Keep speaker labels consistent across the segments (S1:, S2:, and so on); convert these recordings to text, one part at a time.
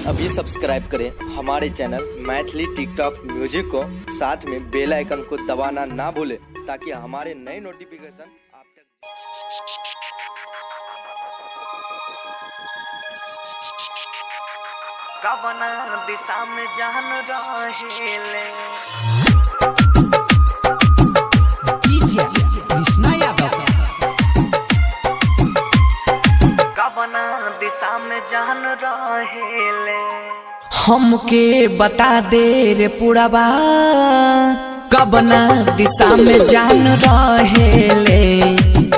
S1: अभी सब्सक्राइब करें हमारे चैनल मैथिली टिकटॉक म्यूजिक को, साथ में बेल आइकन को दबाना ना भूलें ताकि हमारे नए नोटिफिकेशन आप तक।
S2: कवना दिशा में जान रहेले
S3: कृष्णा यादव।
S2: कवना दिशा में जान रहेले
S3: हमके बता दे रे पुरबा, कवना दिशा में जान रहेले,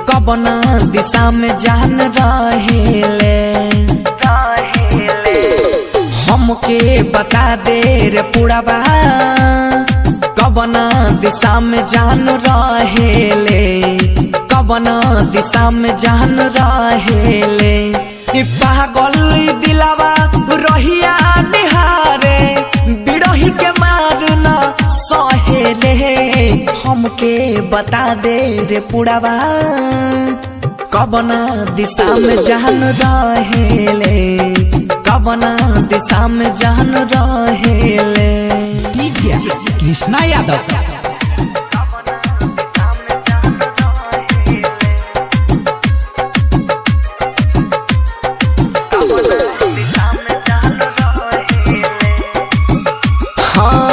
S3: कवना दिशा में जान रहेले। हमके बता दे रे पुरबा, कवना दिशा में जान रहेले, कवना दिशा में जान रहेले। पागल दिलावा रहिया निहारे, बिरही के मारना सहेले। हमके बता दे रे पुरबा, कवना दिशा में जान रहेले, कवना दिशा में जान रहेले। डीजे कृष्णा यादव।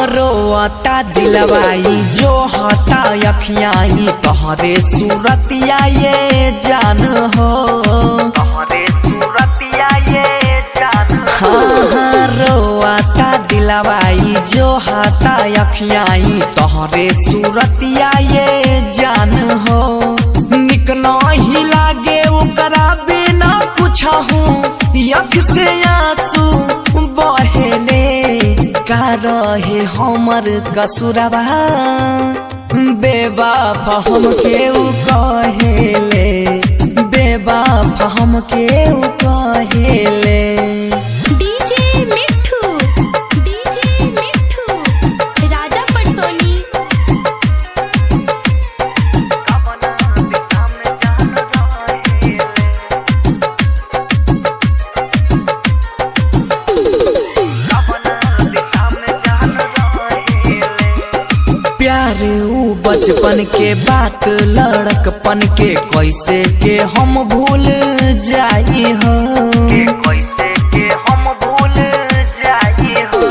S3: रोता दिलवाई जो हटा अखियाई, तोहरे सूरतिया ये जान हो,
S2: तोहरे सूरतिया ये जान।
S3: हाँ रोता दिलवाई जो हटा अखियाई, तोहरे सूरतिया ये जान हो। निक नहीं लागे ओकरा बिना कुछ हूँ, अख से आंसू बहेले। का रहे हमर कसुरवा, बेवफा हमके कहेले, बेवफा हमके कहेले।
S4: डीजे मिठू, डीजे मिठू, राजा पटसोनी।
S3: प्यार ऊ बचपन के बात, लड़कपन के कैसे के हम भूल जाई हो,
S2: कैसे के हम भूल जाई हो।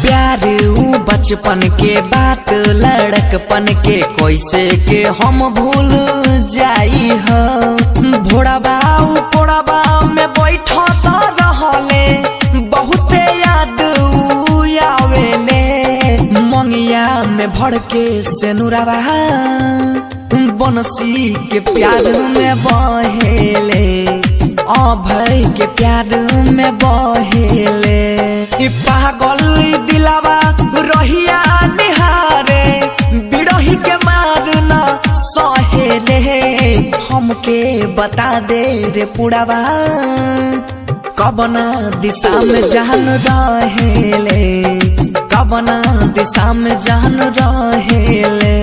S3: प्यार ऊ बचपन के बात, लड़कपन के कैसे के हम भूल जाई हो। भोरबा कोरबा में बैठो तो रहले, बहुते याद आवेले। मंगिया में भर के सेनुरवा, बंसी के प्यार में बहेले, अभय के प्यार में बहेले। पागल दिलावा रहिया निहारे, बिरही के मारना सहेले। हमके बता दे रे पुरबा, कवना दिशा में जान रहेले, कवना दिशा में जान रहेले।